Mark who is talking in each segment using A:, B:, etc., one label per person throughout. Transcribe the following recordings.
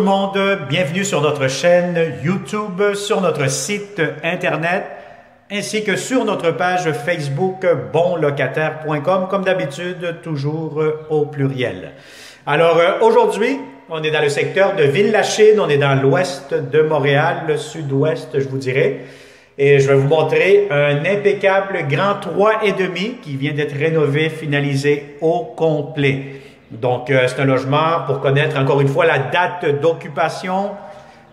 A: monde, bienvenue sur notre chaîne YouTube, sur notre site internet, ainsi que sur notre page Facebook bonlocataire.com, comme d'habitude, toujours au pluriel. Alors aujourd'hui, on est dans le secteur de Ville-la-Chine, on est dans l'ouest de Montréal, le sud-ouest, je vous dirais. Et je vais vous montrer un impeccable grand 3,5 qui vient d'être rénové, finalisé au complet. Donc, c'est un logement pour connaître encore une fois la date d'occupation,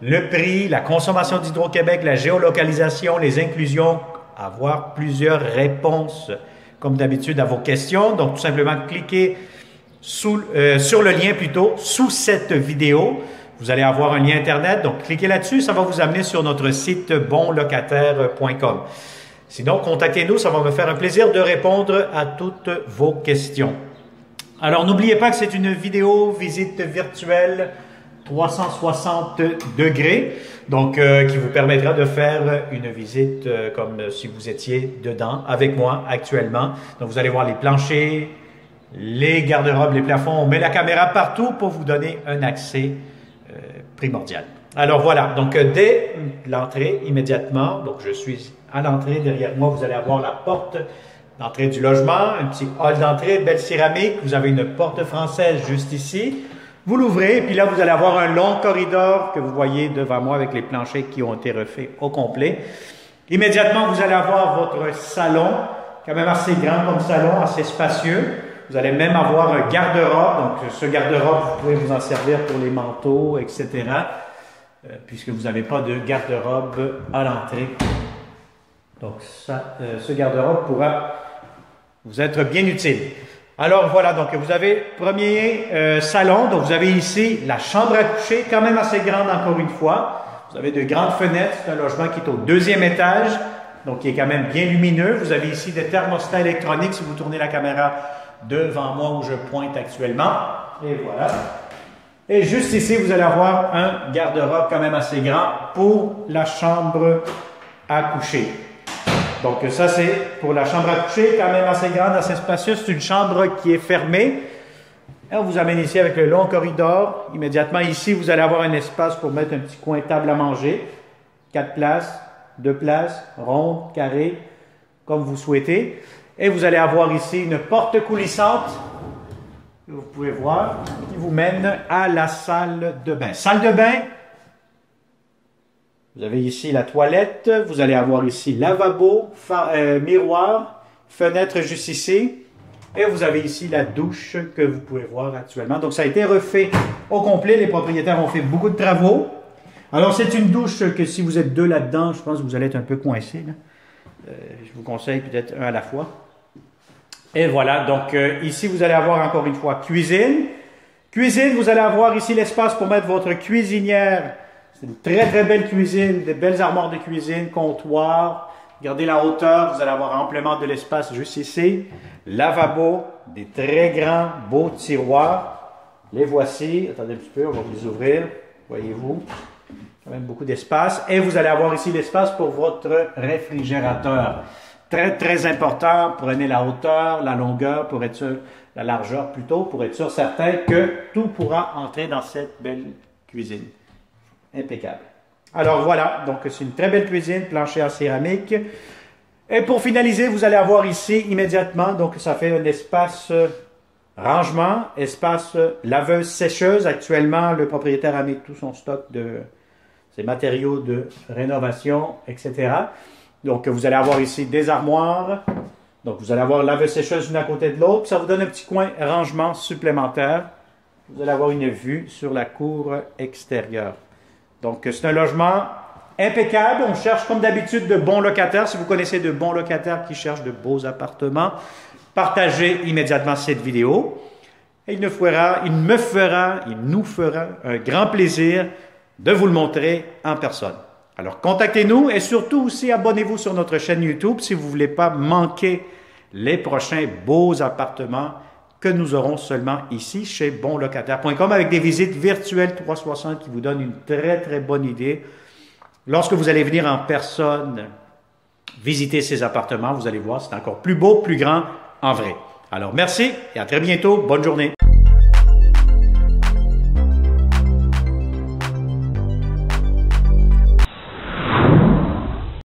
A: le prix, la consommation d'Hydro-Québec, la géolocalisation, les inclusions, avoir plusieurs réponses, comme d'habitude, à vos questions. Donc, tout simplement, cliquez sur le lien plutôt, sous cette vidéo. Vous allez avoir un lien Internet, donc cliquez là-dessus, ça va vous amener sur notre site bonlocataire.com. Sinon, contactez-nous, ça va me faire un plaisir de répondre à toutes vos questions. Alors, n'oubliez pas que c'est une vidéo visite virtuelle 360 degrés, donc qui vous permettra de faire une visite comme si vous étiez dedans avec moi actuellement. Donc, vous allez voir les planchers, les garde-robes, les plafonds. On met la caméra partout pour vous donner un accès primordial. Alors voilà, donc dès l'entrée, immédiatement, donc je suis à l'entrée, derrière moi, vous allez avoir la porte d'entrée du logement, un petit hall d'entrée, belle céramique, vous avez une porte française juste ici. Vous l'ouvrez, et puis là, vous allez avoir un long corridor que vous voyez devant moi avec les planchers qui ont été refaits au complet. Immédiatement, vous allez avoir votre salon, quand même assez grand comme salon, assez spacieux. Vous allez même avoir un garde-robe, donc ce garde-robe, vous pouvez vous en servir pour les manteaux, etc. Puisque vous n'avez pas de garde-robe à l'entrée. Donc ça, ce garde-robe pourra vous être bien utile. Alors voilà, donc vous avez premier salon, donc vous avez ici la chambre à coucher, quand même assez grande encore une fois. Vous avez de grandes fenêtres, c'est un logement qui est au deuxième étage, donc qui est quand même bien lumineux. Vous avez ici des thermostats électroniques, si vous tournez la caméra devant moi où je pointe actuellement. Et voilà. Et juste ici, vous allez avoir un garde-robe quand même assez grand pour la chambre à coucher. Donc ça, c'est pour la chambre à coucher, quand même assez grande, assez spacieuse. C'est une chambre qui est fermée. Et on vous amène ici avec le long corridor. Immédiatement ici, vous allez avoir un espace pour mettre un petit coin table à manger. 4 places, 2 places, rond, carré, comme vous souhaitez. Et vous allez avoir ici une porte coulissante, que vous pouvez voir, qui vous mène à la salle de bain. Salle de bain, vous avez ici la toilette, vous allez avoir ici lavabo, miroir, fenêtre juste ici, et vous avez ici la douche que vous pouvez voir actuellement. Donc ça a été refait au complet, les propriétaires ont fait beaucoup de travaux. Alors c'est une douche que si vous êtes deux là-dedans, je pense que vous allez être un peu coincé, là. Je vous conseille peut-être un à la fois. Et voilà, donc ici vous allez avoir encore une fois cuisine. Cuisine, vous allez avoir ici l'espace pour mettre votre cuisinière. C'est une très très belle cuisine, des belles armoires de cuisine, comptoir. Regardez la hauteur, vous allez avoir amplement de l'espace juste ici. Lavabo, des très grands beaux tiroirs. Les voici, attendez un petit peu, on va vous les ouvrir, voyez-vous. Quand même beaucoup d'espace. Et vous allez avoir ici l'espace pour votre réfrigérateur. Très, très important. Prenez la hauteur, la longueur, pour être sûr, la largeur plutôt, pour être sûr certain que tout pourra entrer dans cette belle cuisine. Impeccable. Alors voilà, donc c'est une très belle cuisine, plancher en céramique. Et pour finaliser, vous allez avoir ici immédiatement, donc ça fait un espace rangement, espace laveuse-sécheuse. Actuellement, le propriétaire a mis tout son stock de ces matériaux de rénovation, etc. Donc, vous allez avoir ici des armoires. Donc, vous allez avoir laveuse-sécheuse une à côté de l'autre. Ça vous donne un petit coin rangement supplémentaire. Vous allez avoir une vue sur la cour extérieure. Donc, c'est un logement impeccable. On cherche, comme d'habitude, de bons locataires. Si vous connaissez de bons locataires qui cherchent de beaux appartements, partagez immédiatement cette vidéo. Et il nous fera un grand plaisir de vous le montrer en personne. Alors, contactez-nous et surtout aussi abonnez-vous sur notre chaîne YouTube si vous ne voulez pas manquer les prochains beaux appartements que nous aurons seulement ici chez bonlocataire.com avec des visites virtuelles 360 qui vous donnent une très, très bonne idée. Lorsque vous allez venir en personne visiter ces appartements, vous allez voir, c'est encore plus beau, plus grand en vrai. Alors, merci et à très bientôt. Bonne journée.